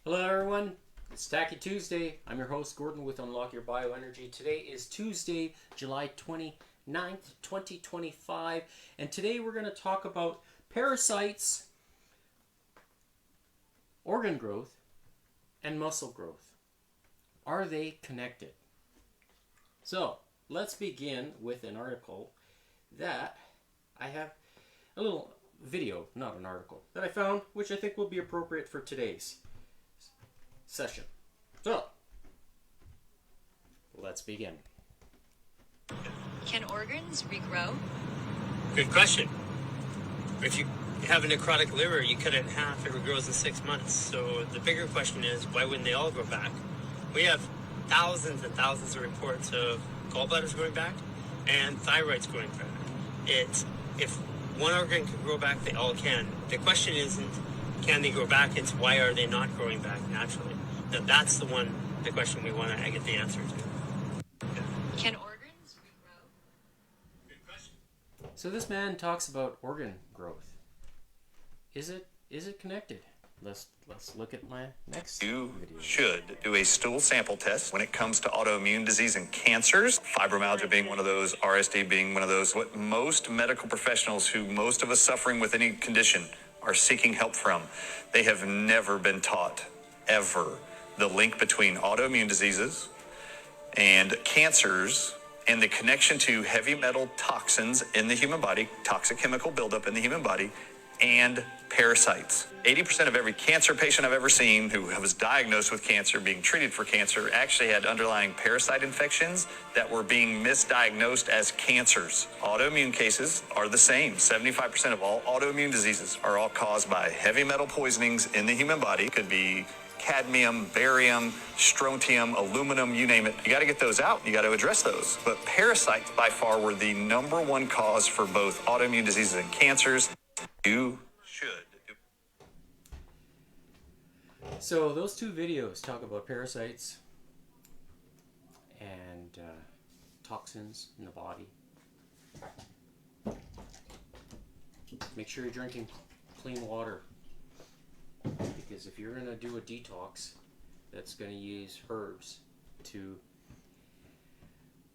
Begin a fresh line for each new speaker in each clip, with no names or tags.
Hello everyone, it's Tacky Tuesday. I'm your host Gordon with Unlock Your Bioenergy. Today is Tuesday, July 29th, 2025, and today we're going to talk about parasites, organ growth, and muscle growth. Are they connected? So, let's begin with an article that I have a little video, not an article, that I found, which I think will be appropriate for today's session. So, let's begin.
Can organs regrow?
Good question. If you have a necrotic liver, you cut it in half, it regrows in 6 months. So the bigger question is, why wouldn't they all grow back? We have thousands and thousands of reports of gallbladders growing back and thyroids growing back. If one organ can grow back, they all can. The question isn't, can they grow back? It's why are they not growing back naturally? Now that's the question we want to get the answer to.
Can organs regrow?
Good question.
So this man talks about organ growth. Is it connected? Let's look at my next
You
video.
should do a stool sample test when it comes to autoimmune disease and cancers, fibromyalgia being one of those, RSD being one of those. What most medical professionals who most of us suffering with any condition are seeking help from, they have never been taught, ever, the link between autoimmune diseases and cancers and the connection to heavy metal toxins in the human body, toxic chemical buildup in the human body, and parasites. 80% of every cancer patient I've ever seen who was diagnosed with cancer, being treated for cancer, actually had underlying parasite infections that were being misdiagnosed as cancers. Autoimmune cases are the same. 75% of all autoimmune diseases are all caused by heavy metal poisonings in the human body. It could be cadmium, barium, strontium, aluminum, you name it. You got to get those out. You got to address those. But parasites by far were the number one cause for both autoimmune diseases and cancers. You should.
So those two videos talk about parasites and toxins in the body. Make sure you're drinking clean water, because if you're going to do a detox that's going to use herbs to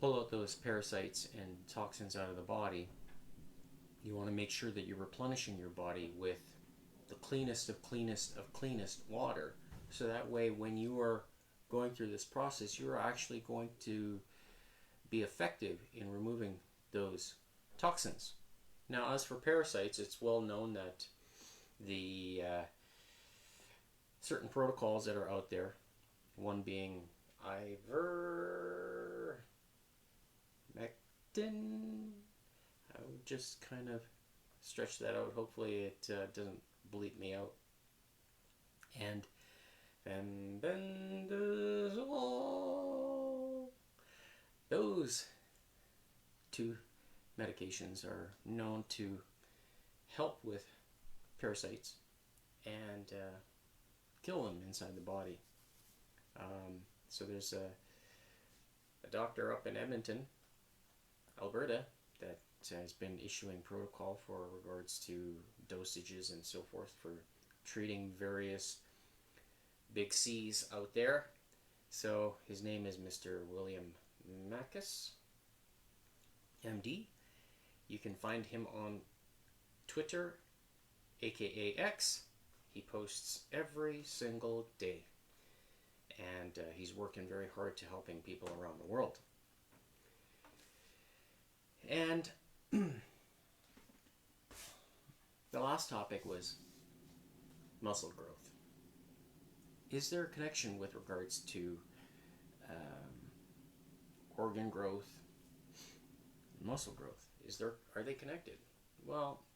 pull out those parasites and toxins out of the body, you want to make sure that you're replenishing your body with the cleanest of cleanest water, so that way when you are going through this process, you're actually going to be effective in removing those toxins. Now, as for parasites, it's well known that the certain protocols that are out there, one being ivermectin, I would just kind of stretch that out. Hopefully it doesn't bleep me out. And bendazole. Those two medications are known to help with parasites and kill them inside the body. So there's a doctor up in Edmonton, Alberta, that has been issuing protocol for regards to dosages and so forth for treating various big C's out there. So his name is Mr. William Macus, MD. You can find him on Twitter, aka X. He posts every single day, and he's working very hard to helping people around the world. And the last topic was muscle growth. Is there a connection with regards to organ growth, muscle growth? Are they connected? Well,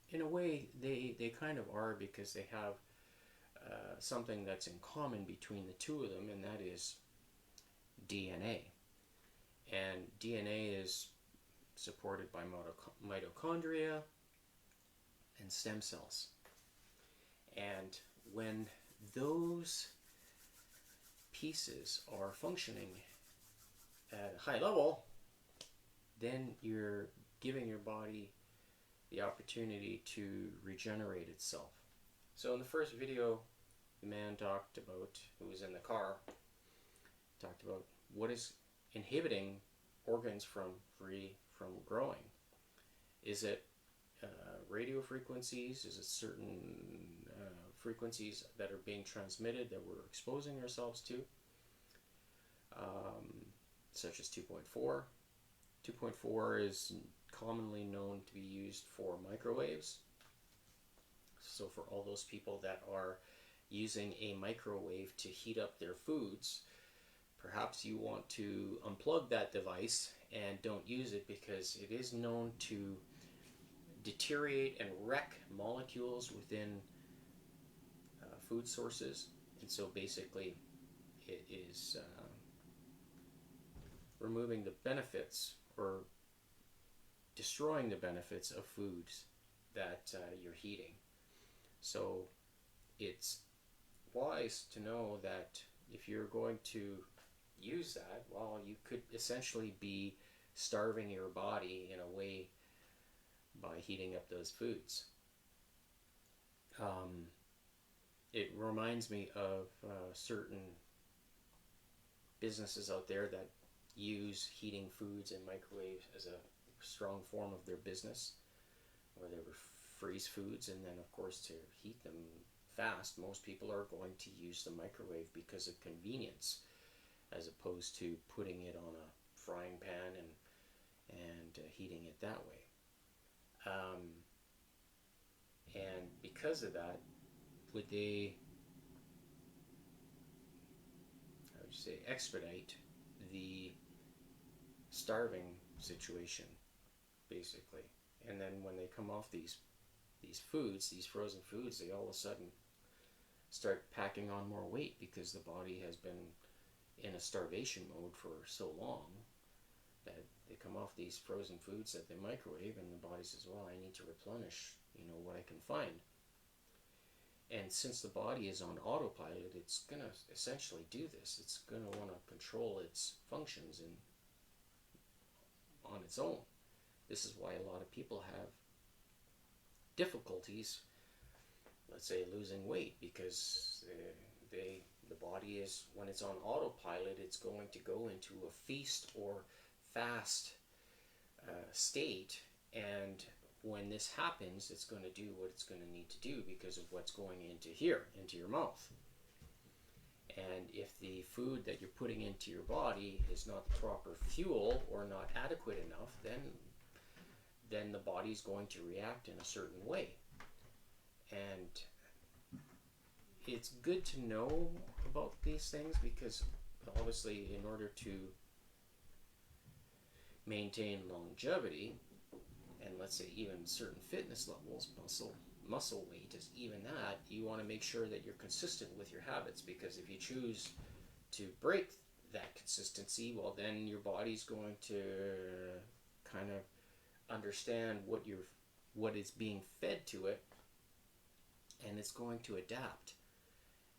in a way, they kind of are, because they have something that's in common between the two of them, and that is DNA. And DNA is supported by mitochondria and stem cells. And when those pieces are functioning at a high level, then you're giving your body the opportunity to regenerate itself. So in the first video, the man talked about, who was in the car, talked about what is inhibiting organs from growing. Is it radio frequencies? Is it certain frequencies that are being transmitted that we're exposing ourselves to, such as 2.4? 2.4 is commonly known to be used for microwaves. So for all those people that are using a microwave to heat up their foods, perhaps you want to unplug that device and don't use it, because it is known to deteriorate and wreck molecules within food sources. And so basically it is removing the benefits, or destroying the benefits of foods that you're heating. So it's wise to know that if you're going to use that, well, you could essentially be starving your body in a way by heating up those foods. It reminds me of certain businesses out there that use heating foods and microwaves as a strong form of their business, where they freeze foods, and then of course to heat them fast, most people are going to use the microwave because of convenience, as opposed to putting it on a frying pan and heating it that way. And because of that, would they, I would say, expedite the starving situation, basically. And then when they come off these foods, these frozen foods, they all of a sudden start packing on more weight, because the body has been in a starvation mode for so long that they come off these frozen foods that they microwave, and the body says, well, I need to replenish, what I can find. And since the body is on autopilot, it's going to essentially do this. It's going to want to control its functions on its own. This is why a lot of people have difficulties, let's say, losing weight, because the body is, when it's on autopilot, it's going to go into a feast or fast state, and when this happens, it's going to do what it's going to need to do because of what's going into here, into your mouth. And if the food that you're putting into your body is not the proper fuel, or not adequate enough, then the body's going to react in a certain way. And it's good to know about these things, because obviously in order to maintain longevity, and let's say even certain fitness levels, muscle weight is even that, you want to make sure that you're consistent with your habits, because if you choose to break that consistency, well, then your body's going to kind of understand what is being fed to it, and it's going to adapt.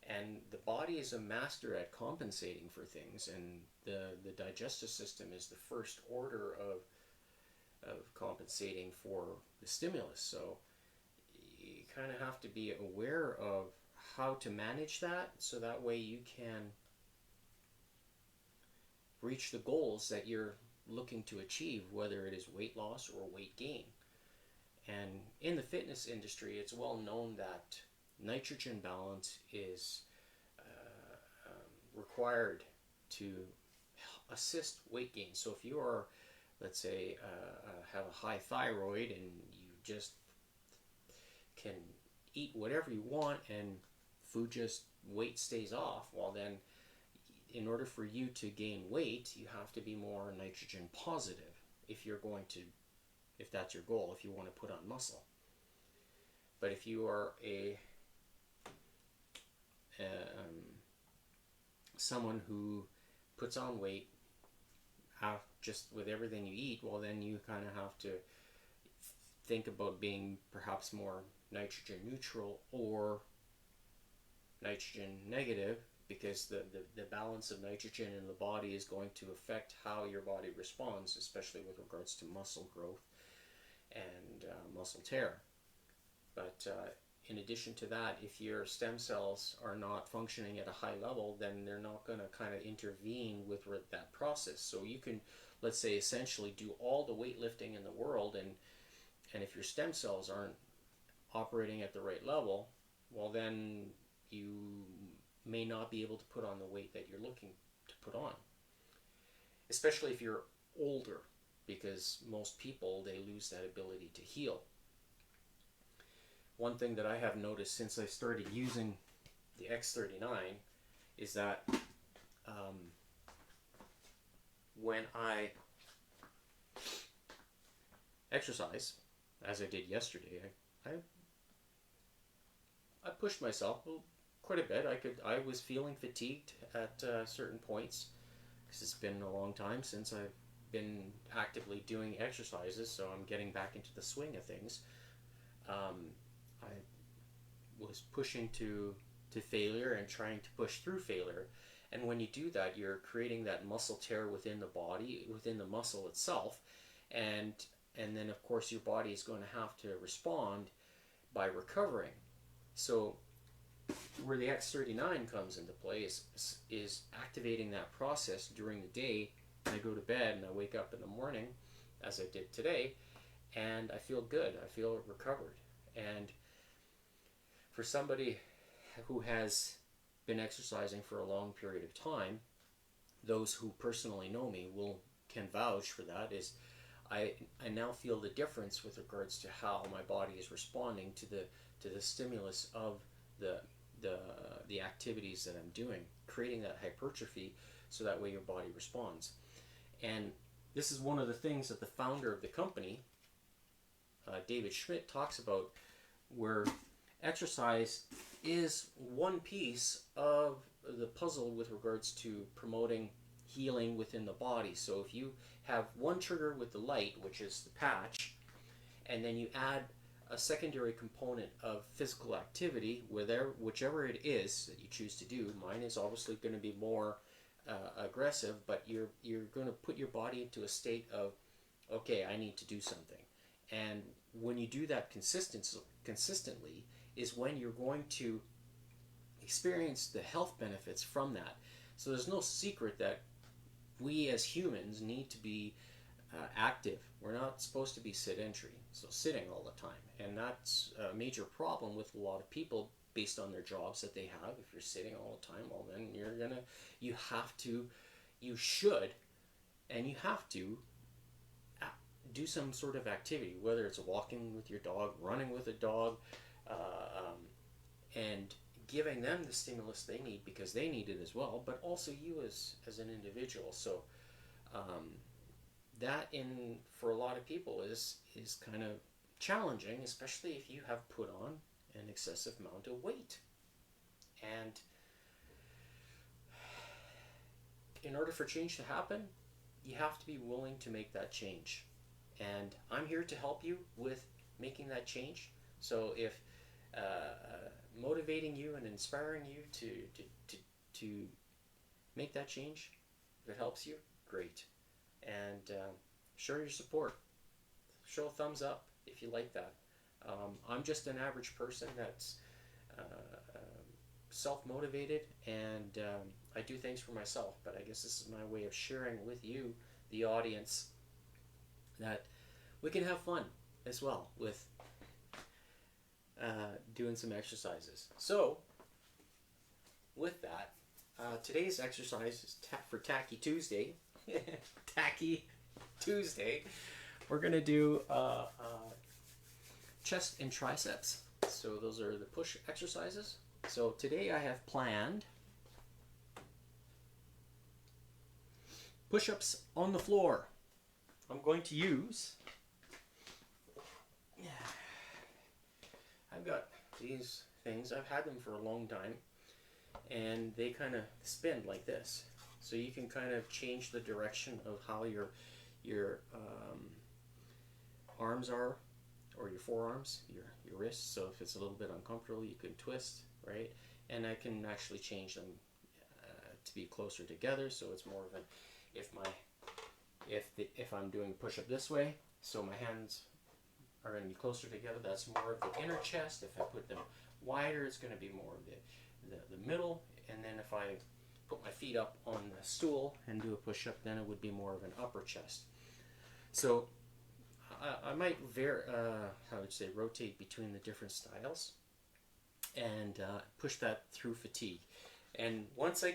And the body is a master at compensating for things, and the digestive system is the first order of compensating for the stimulus. So you kind of have to be aware of how to manage that, so that way you can reach the goals that you're looking to achieve, whether it is weight loss or weight gain. And in the fitness industry, it's well known that nitrogen balance is required to assist weight gain. So if you are, let's say, have a high thyroid, and you just can eat whatever you want and weight stays off, well then, in order for you to gain weight, you have to be more nitrogen positive if that's your goal, if you want to put on muscle. But if you are someone who puts on weight just with everything you eat, well then you kind of have to think about being perhaps more nitrogen neutral or nitrogen negative, because the balance of nitrogen in the body is going to affect how your body responds, especially with regards to muscle growth and muscle tear. But in addition to that, if your stem cells are not functioning at a high level, then they're not going to kind of intervene with that process. So you can, let's say, essentially do all the weightlifting in the world, and if your stem cells aren't operating at the right level, well, then you may not be able to put on the weight that you're looking to put on, especially if you're older, because most people, they lose that ability to heal. One thing that I have noticed since I started using the X39 is that when I exercise, as I did yesterday, I pushed myself quite a bit. I was feeling fatigued at certain points, because it's been a long time since I've been actively doing exercises, so I'm getting back into the swing of things. I was pushing to failure and trying to push through failure, and when you do that, you're creating that muscle tear within the body, within the muscle itself, and then of course your body is going to have to respond by recovering. So where the X39 comes into play is activating that process during the day. I go to bed and I wake up in the morning, as I did today, and I feel good. I feel recovered. And for somebody who has been exercising for a long period of time, those who personally know me can vouch for that. Is I now feel the difference with regards to how my body is responding to the stimulus of the activities that I'm doing, creating that hypertrophy, so that way your body responds. And this is one of the things that the founder of the company, David Schmidt, talks about, where exercise is one piece of the puzzle with regards to promoting healing within the body. So if you have one trigger with the light, which is the patch, and then you add a secondary component of physical activity, whichever it is that you choose to do. Mine is obviously going to be more aggressive, but you're going to put your body into a state of, okay, I need to do something. And when you do that consistently is when you're going to experience the health benefits from that. So there's no secret that we as humans need to be active. We're not supposed to be sedentary, so sitting all the time. And that's a major problem with a lot of people based on their jobs that they have. If you're sitting all the time, well, then you should do some sort of activity, whether it's walking with your dog, running with a dog, and giving them the stimulus they need, because they need it as well, but also you as an individual. So that for a lot of people is kind of challenging, especially if you have put on an excessive amount of weight. And in order for change to happen, you have to be willing to make that change. And I'm here to help you with making that change. So if motivating you and inspiring you to make that change, if it helps you, great. And show your support. Show a thumbs up if you like that. I'm just an average person that's self-motivated, and I do things for myself, but I guess this is my way of sharing with you, the audience, that we can have fun as well with doing some exercises. So with that, today's exercise is for Tacky Tuesday. Tacky Tuesday. We're going to do chest and triceps. So those are the push exercises. So today I have planned push-ups on the floor. I'm going to use, I've got these things, I've had them for a long time, and they kind of spin like this. So you can kind of change the direction of how your arms are, or your forearms, your wrists. So if it's a little bit uncomfortable, you can twist, right? And I can actually change them to be closer together, so it's more of an, if I'm doing push-up this way, so my hands are going to be closer together. That's more of the inner chest. If I put them wider, it's going to be more of the middle. And then if I put my feet up on the stool and do a push-up, then it would be more of an upper chest. So I might rotate between the different styles and push that through fatigue. And once I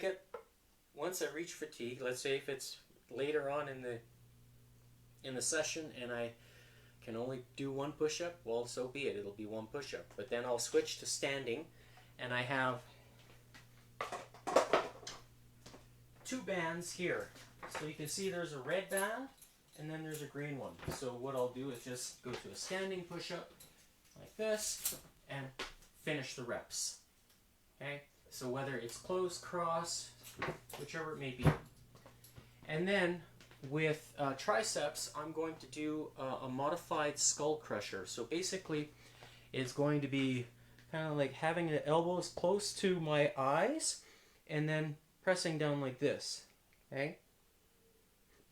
reach fatigue, let's say if it's later on in the session and I can only do one push-up, well, so be it. It'll be one push-up. But then I'll switch to standing, and I have 2 bands here. So you can see there's a red band, and then there's a green one. So what I'll do is just go to a standing push-up like this, and finish the reps. Okay? So whether it's close, cross, whichever it may be. And then with triceps, I'm going to do a modified skull crusher. So basically, it's going to be kind of like having the elbows close to my eyes and then pressing down like this. Okay?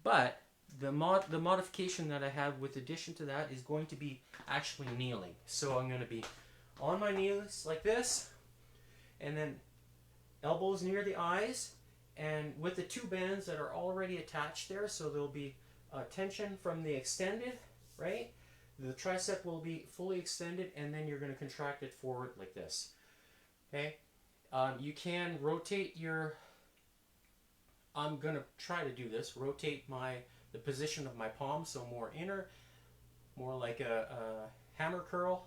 But the modification that I have with addition to that is going to be actually kneeling. So I'm going to be on my knees like this, and then elbows near the eyes, and with the 2 bands that are already attached there, so there'll be tension from the extended, right? The tricep will be fully extended, and then you're going to contract it forward like this. Okay? You can rotate your... I'm going to try to do this. Rotate the position of my palm, so more inner, more like a hammer curl,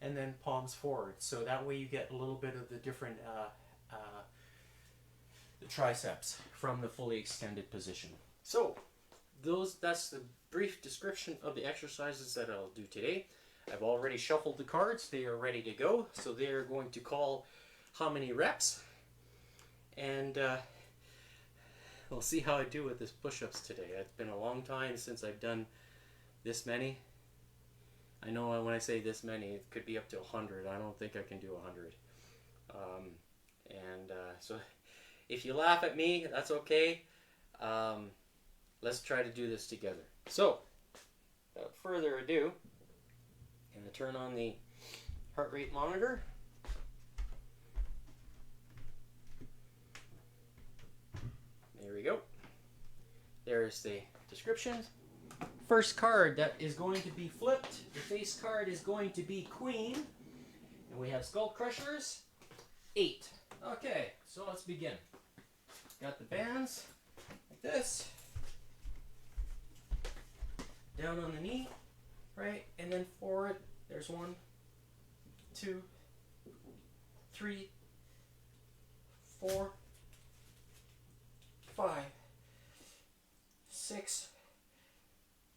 and then palms forward. So that way you get a little bit of the different the triceps from the fully extended position. So that's the brief description of the exercises that I'll do today. I've already shuffled the cards. They are ready to go. So they're going to call how many reps. And we'll see how I do with this push-ups today. It's been a long time since I've done this many. I know when I say this many, it could be up to 100. I don't think I can do 100. So if you laugh at me, that's okay. Let's try to do this together. So, without further ado, I'm going to turn on the heart rate monitor. There we go. There's the description. First card that is going to be flipped, the face card is going to be Queen. And we have Skull Crushers, 8. Okay, so let's begin. Got the bands like this. Down on the knee, right? And then forward. There's 1, 2, 3, 4, 5, 6,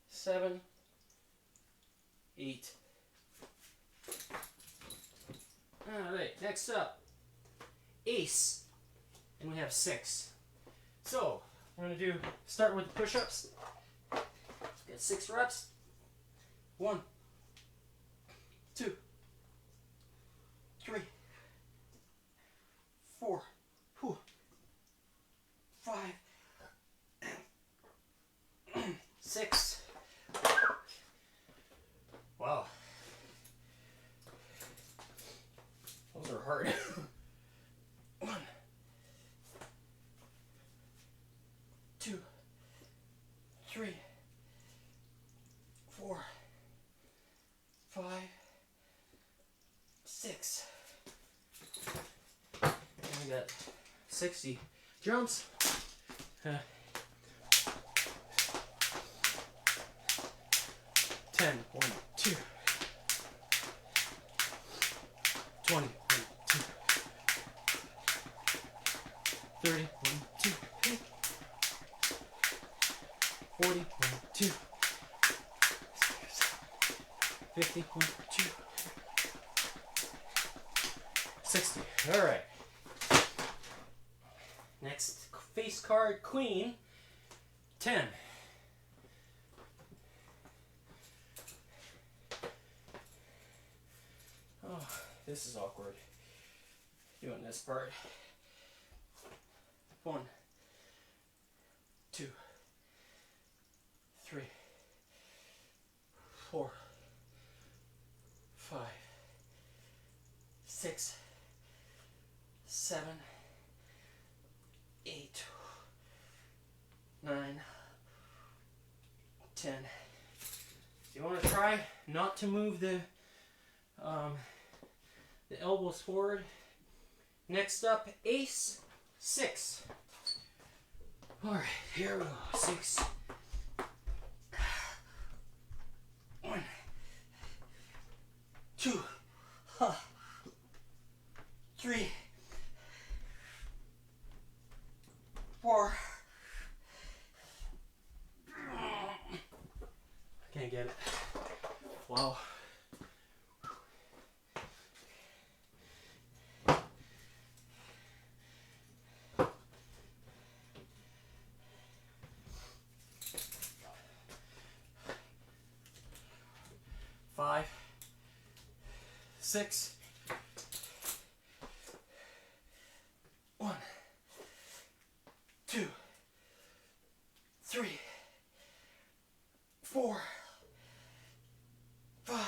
7, 8. Alright, next up, Ace. And we have 6. So, we're going to start with the push-ups. Get 6 reps. 1, 2, 3, 4, 5, 6. Wow. Those are hard. 1, 2, 3, 4, 5, 6. And we got 60 jumps. 10, 1, 2, 20, 1, 2, 30, 1, 2, 40, 1, 2, 50, 1, 2, 60. All right. Next face card, Queen, 10. Oh, this is awkward. Doing this part. 1, 2, 3, 4, 5, 6, 7, 8, 9, 10. You want to try not to move the elbows forward. Next up, ace 6. All right, here we go. 6. 1, 2, 3, 4. I can't get it. Wow. Five, 6, 1, 2, 3, 4, 5,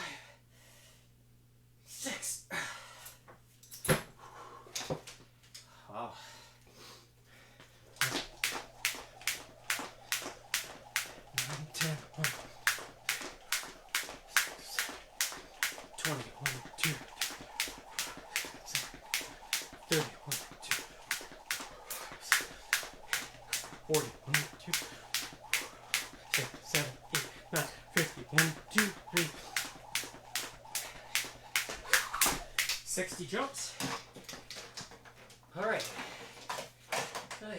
6. Wow. 9, 10, 1, 20, 1, 2, 30, 1, 2, 40, 1, 2, 6, 7, 8, 9, 50, 1, 2, 3, 60 jumps. All right. Try that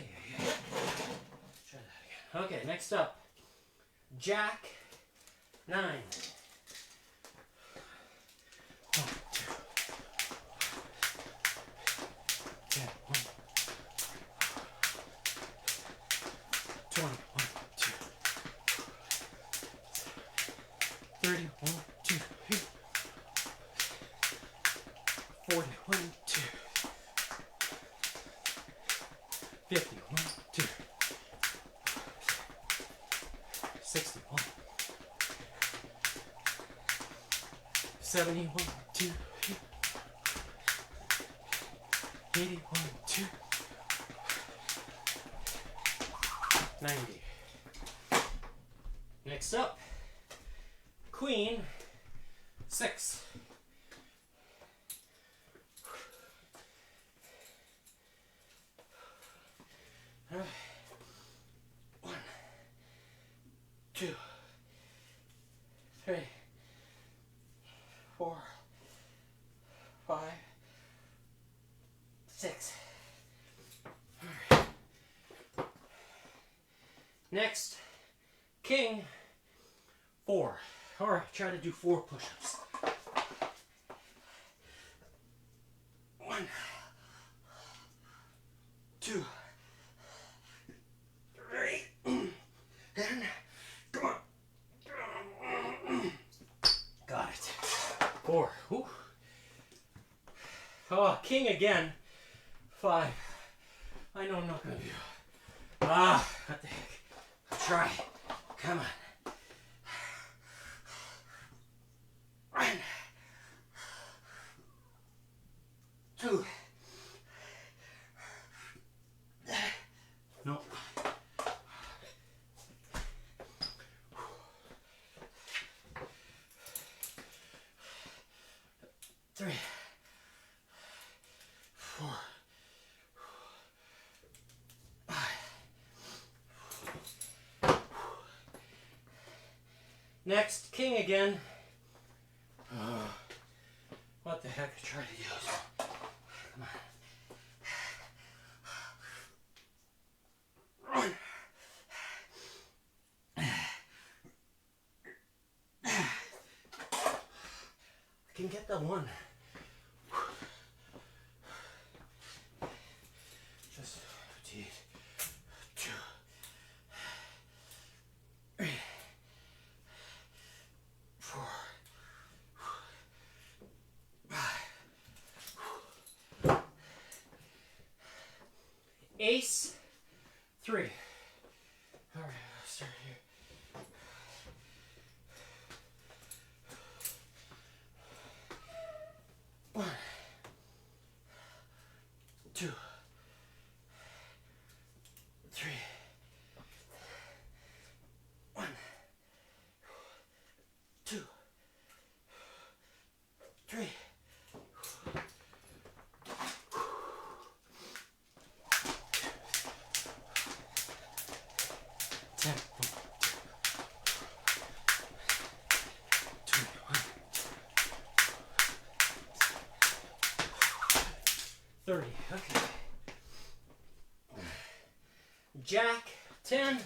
again. Okay, next up, Jack 9. 1, 2, 10, 1, 20, 1, 2, 30, 1, 2, 3, 40, 1, 2, 50, 1, 2, 60, 1, 70, 1, 2, 3, 80, 1, 2, 90. Next up, Queen 6. All right. 1, 2, 3, 4, 5, 6. All right. Next, King 4. All right, try to do 4 push-ups. 1, 2, 3, and come on. Got it. 4. Whew. Oh, King again. 5. I know I'm not gonna do. What the heck? I'll try. Come on. 1, 2. No. 3, 4, 5. Next, King again. What the heck? Try to use. Come on. 1. I can get the 1. Just fatigue. 2, 3, 4, 5. Ace 3. All right, I'll start here. 2, 3, 1, 2, 3. 10, 21, 30. Okay. Jack 10.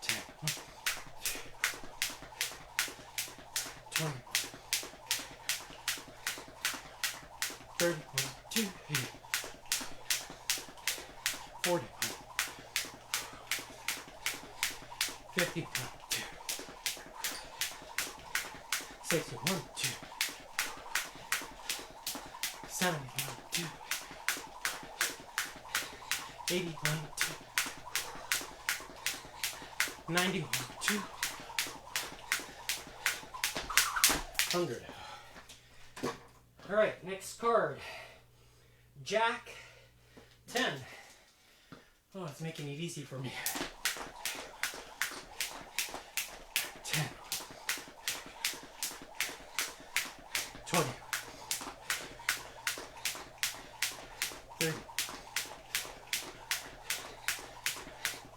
10. 20. 30. 2. 40. 50. 2. 61. 2. 71. 2. 81. 2. 91. 2. 100. All right, next card. Jack 10. Oh, it's making it easy for me. 10. 20. 30.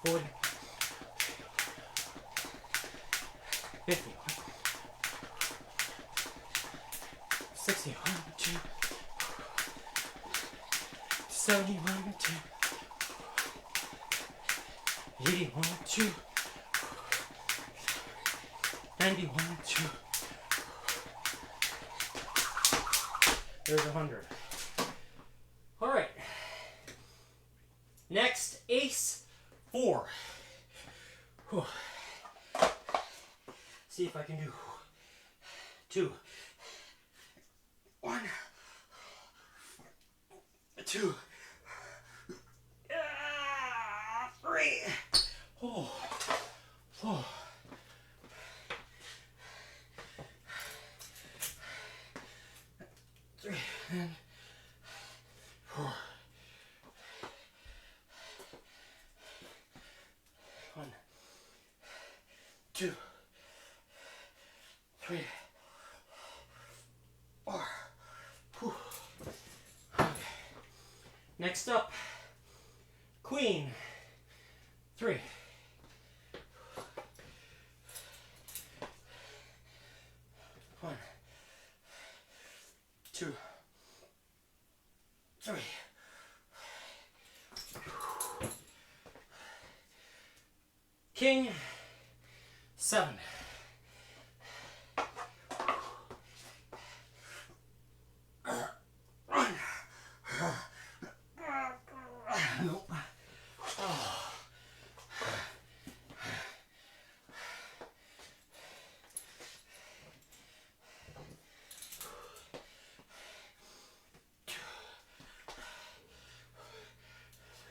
40. 50. 61. 2. 71. 2. 81. 2. 91. 2. There's 100. All right. Next, ace 4. Whew. See if I can do 2. 1. 2. 3. Oh. Oh. 3 and 4. 1, 2, 3, 4. Whew. Okay. Next up, Queen 3. 1, 2, 3. King 7. Nope. Oh.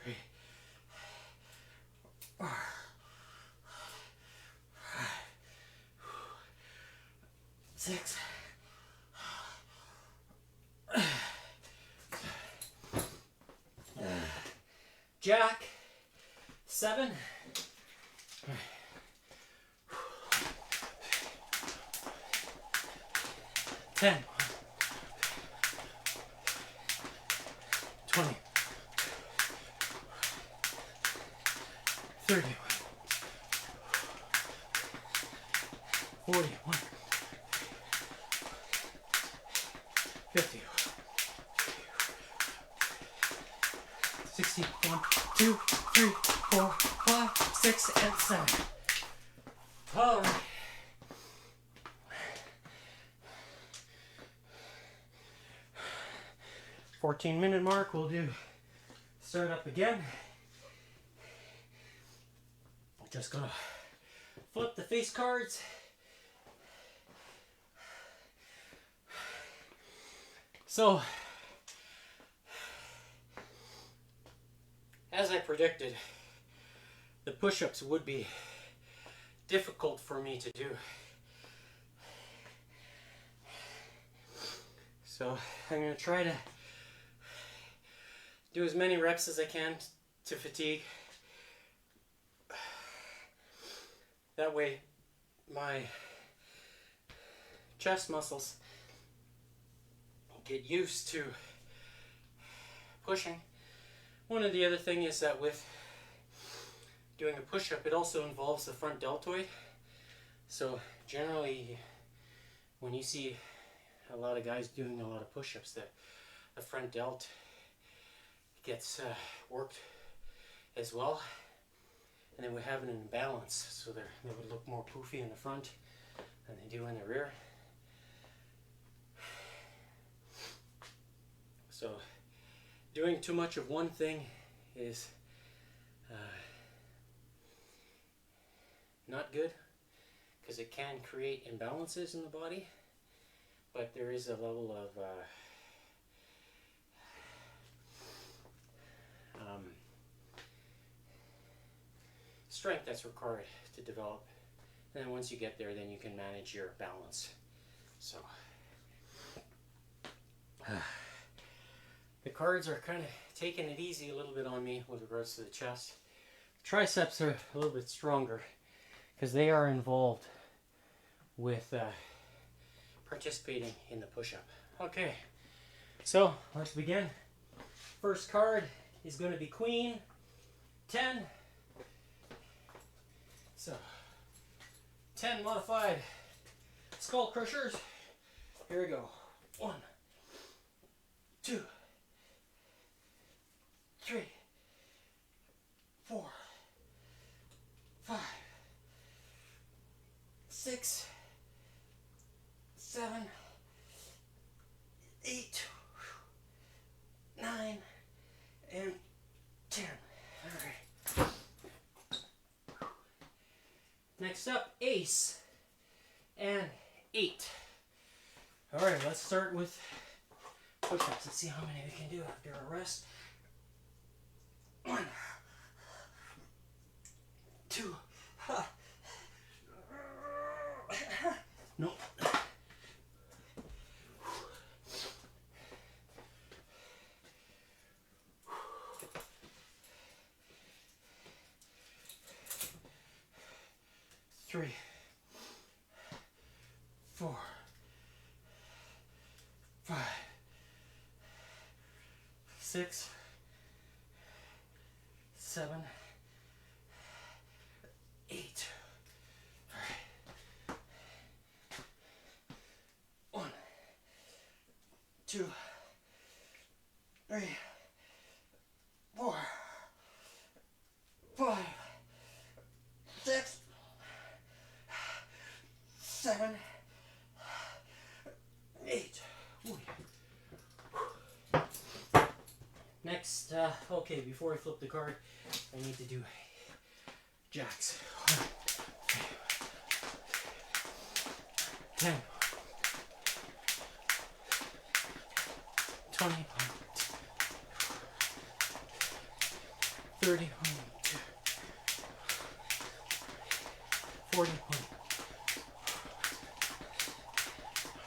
3, 4, 5, 6. Jack 7. 10. 20. 30. 41. 50. 60. 1, 2, 3, 4, 5, 6, and 7. All right. $14-minute mark. We'll do start up again. Just gonna flip the face cards. So, as I predicted, the push-ups would be difficult for me to do. So I'm going to try to do as many reps as I can to fatigue. That way my chest muscles get used to pushing. One of the other thing is that with doing a push-up, it also involves the front deltoid. So generally, when you see a lot of guys doing a lot of push-ups, the front delt gets worked as well, and they would have an imbalance, so they would look more poofy in the front than they do in the rear. So doing too much of one thing is not good, because it can create imbalances in the body, but there is a level of strength that's required to develop, and then once you get there, then you can manage your balance. So the cards are kind of taking it easy a little bit on me with regards to the chest. Triceps are a little bit stronger because they are involved with participating in the push-up. Okay, so let's begin. First card is going to be Queen 10. So 10 modified skull crushers. Here we go. 1, 2, 3, 4, 5, 6, 7, 8, 9, and 10. All right. Next up, Ace and 8. All right, let's start with push-ups. Let's see how many we can do after a rest. 1, 2, no. 3, 4, 5, 6, 7, 8. All right. 1, 2, 3, 4, 5, 6, 7, 8. Ooh. Next, okay, before I flip the card, I need to do jacks. 10, 20, 30, 40,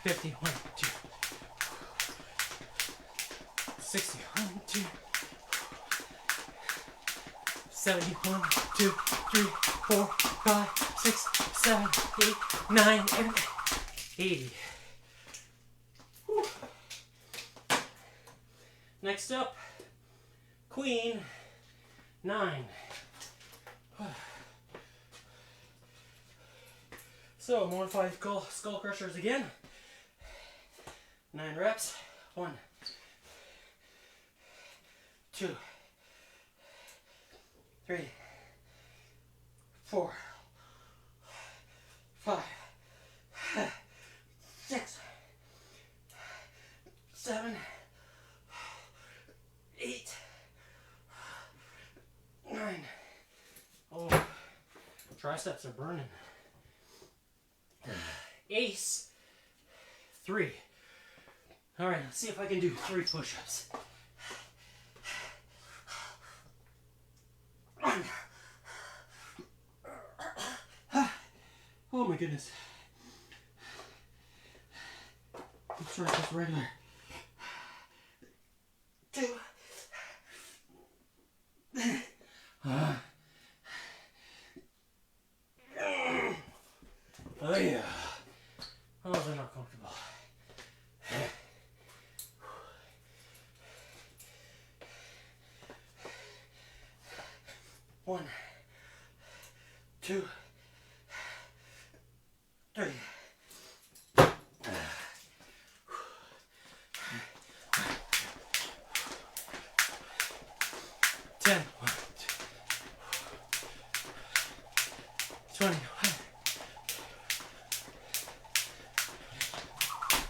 50, 60, 70, 2, 3, 4, 5, 6, 7, 8, 9, and 80. Whew. Next up, Queen 9. So, modified skull crushers again. 9 reps. 1, 2, 3, 4, 5, 6, 7, 8, 9. Oh, triceps are burning. Ace 3. All right, let's see if I can do 3 push-ups. 1. Oh my goodness. Let's try this regular. 2, 3. 10. 20.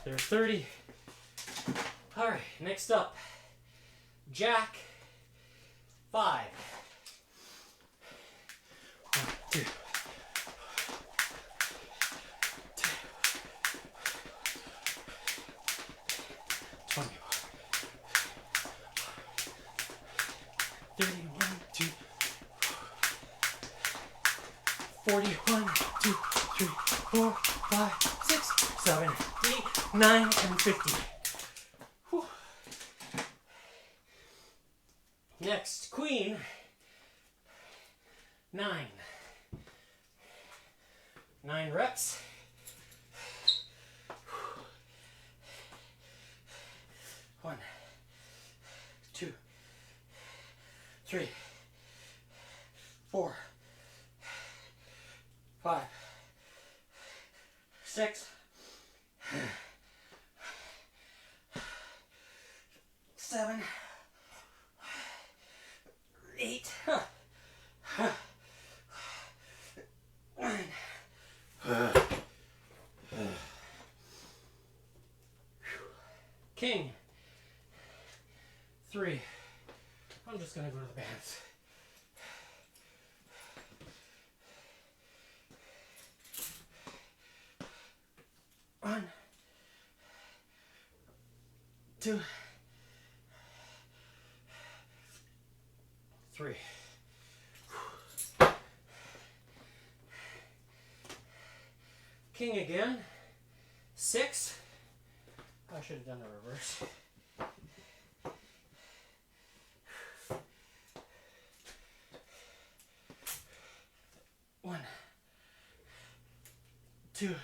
There's 30. All right, next up, jack 5. 1, 2. 20. 30. 1, 2. 40. 1, 2, 3, 4, 5, 6, 7, 8, 9, and 50. Whew. Next, queen 9. 9 reps. 1, 2, 3, 4, 5, 6, 7, 8, 9. King 3. I'm just gonna go to the bands. One, 2, 3. King again. 6. I should have done the reverse. 1, 2,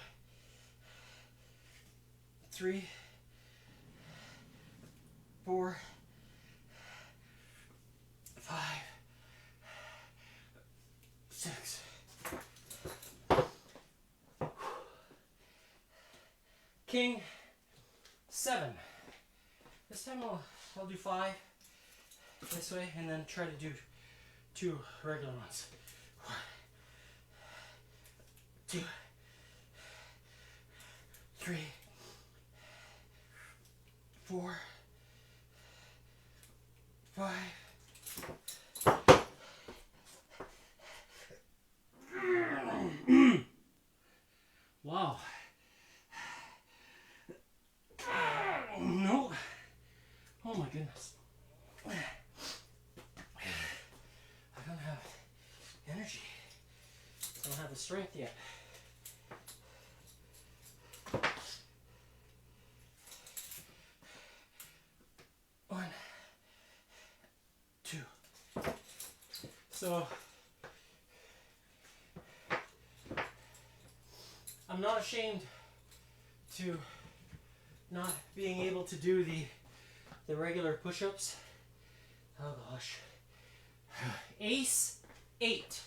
3, 4, 5, 6. King 7. This time I'll do 5 this way and then try to do 2 regular ones. 1, 2, 3, 4, 5. Wow. No. Oh my goodness. I don't have energy. I don't have the strength yet. One, 2. So I'm not ashamed to not being able to do the regular push-ups. Oh gosh. Ace 8.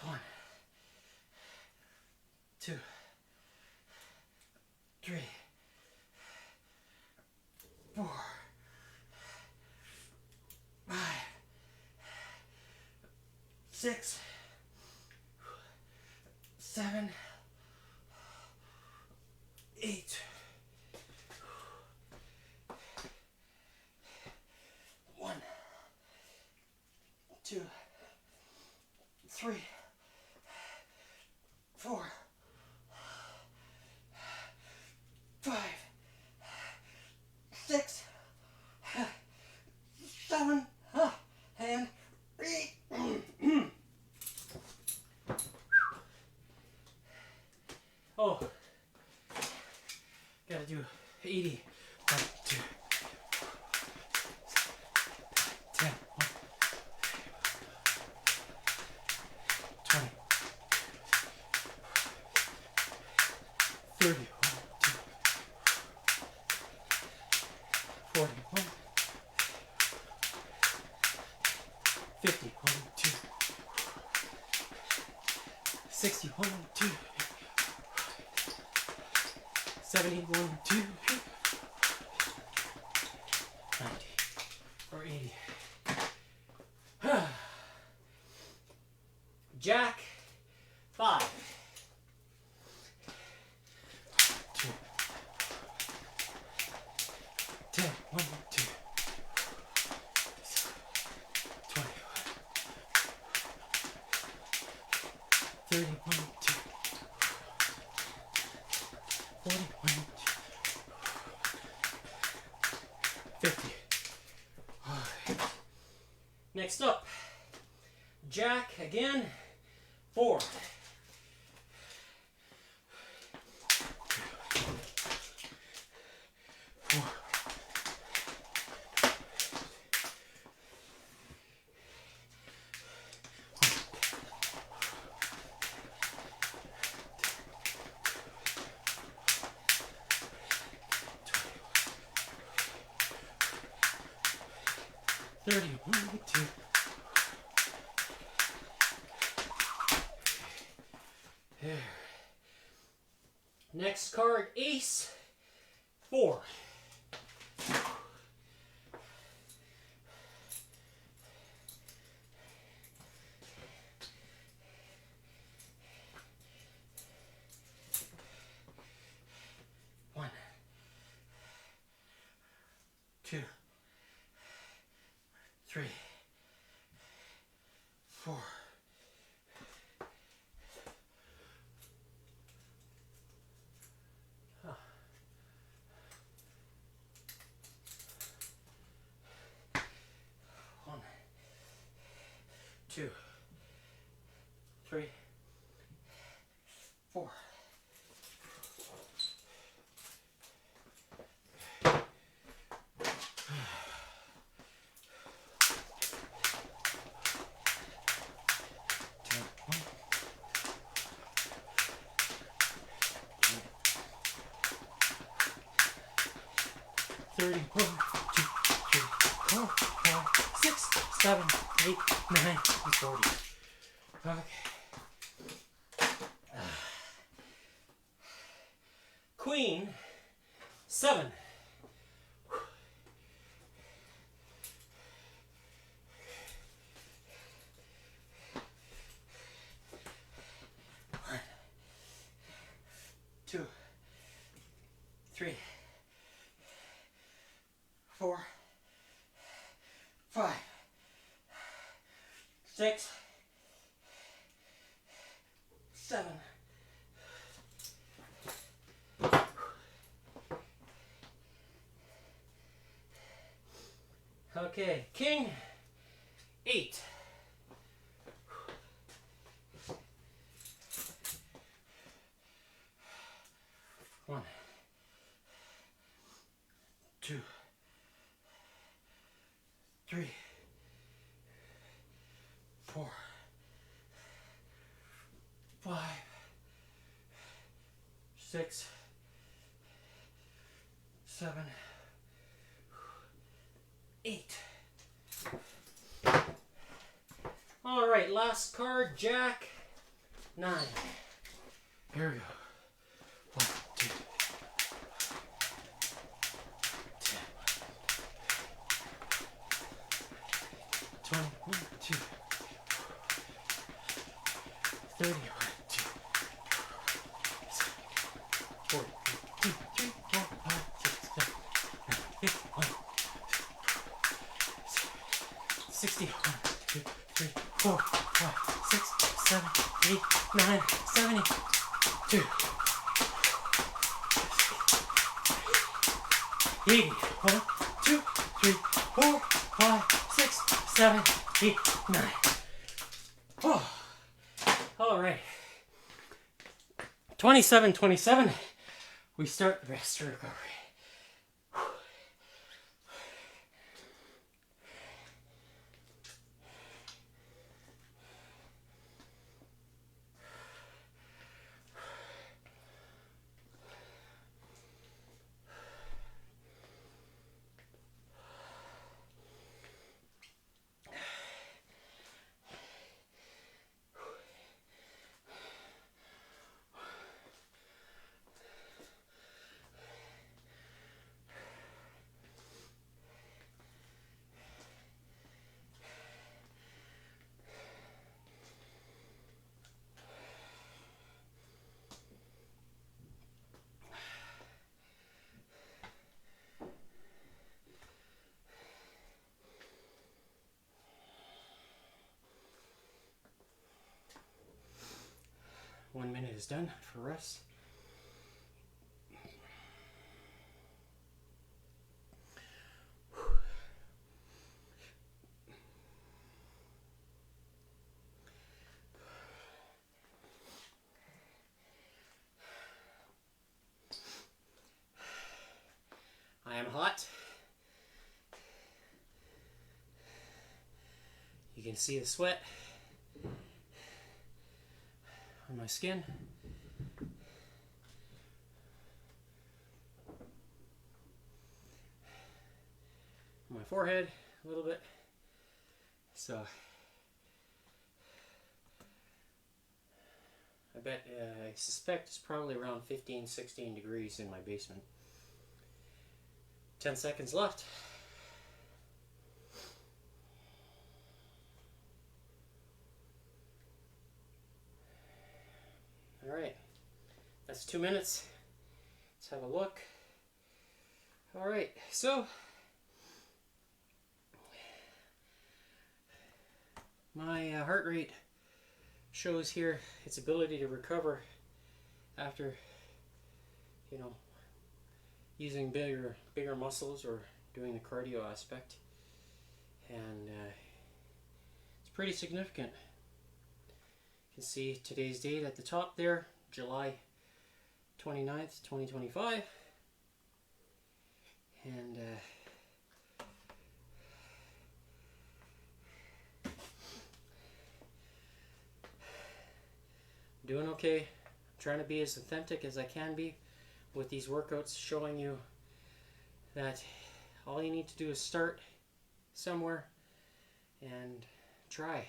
1, 2, 3, 4, 5, 6, 7, 8. 1, 2, 3, 4, 5, 6, 7, and 8. Oh, gotta do 80. 1, 2, 10, 20, 30, 1, 2, 40, 50, 70, 1, 2, 90, or 80. Jack, 5. 2. 10, 1, 2. 20. 30, 1, 2. 40, 1, 2. 50. Next up, Jack again, 4. 4. 30, 1, 2. There. Next card, Ace, 4. 1, 2, 3, 4. 1, 2, 3, 4. 30, 1, 2, 3, 4, 5, 6, 7, 8, 9, and 40. Okay. Queen, 7. 1, 2, 3, 4, 5, 6, 7. Okay, King, 8. 1, 2, 3, 4, 5, 6, 7, 8. All right, last card, Jack, 9. Here we go. 1, 2, 10, 20, 1, 2, 30, 1, 2, 40, 2, 3, 4, 5, 6, 7, 8, 1, 60, 1, 2, 3, 4, 5, 6, 7, 8, 9, 72. 80. 1, 2, 3, 4, 5, 6, 7, 8, 9. Oh. All right. 27, 27. We start the rest of recovery. is done for us. I am hot. You can see the sweat on my skin. On my forehead a little bit. So I suspect it's probably around 15-16 degrees in my basement. 10 seconds left. Alright, that's 2 minutes. Let's have a look. Alright, so my heart rate shows here its ability to recover after, you know, using bigger muscles or doing the cardio aspect, and it's pretty significant. You can see today's date at the top there, July 29th, 2025, and doing okay. I'm trying to be as authentic as I can be with these workouts, showing you that all you need to do is start somewhere and try.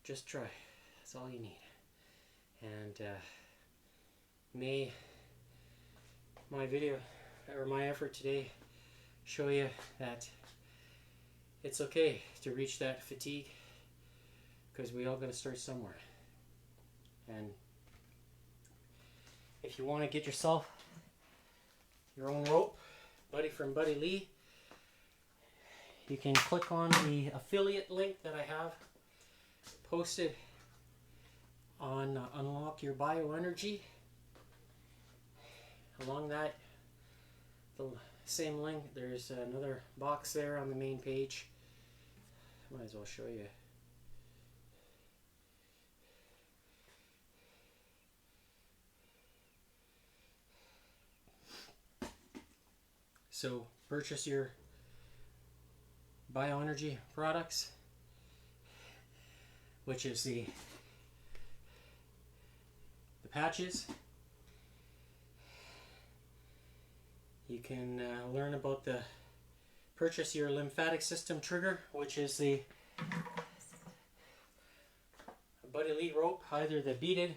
Just try. That's all you need. And may my video or my effort today show you that it's okay to reach that fatigue, because we all got to start somewhere. And if you want to get yourself your own rope, Buddy from Buddy Lee, you can click on the affiliate link that I have posted on Unlock Your Bioenergy. Along that, the same link, there's another box there on the main page. Might as well show you. So purchase your bioenergy products, which is the patches. You can learn about the purchase your lymphatic system trigger, which is the Buddy Lee rope, either the beaded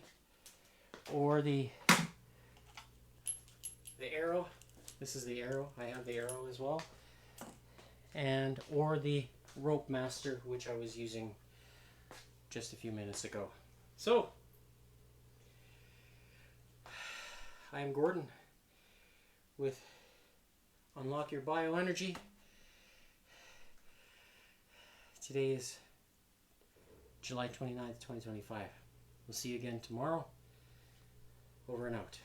or the arrow. This is the arrow. I have the arrow as well. And or the rope master, which I was using just a few minutes ago. So I am Gordon with Unlock Your Bioenergy. Today is July 29th, 2025. We'll see you again tomorrow. Over and out.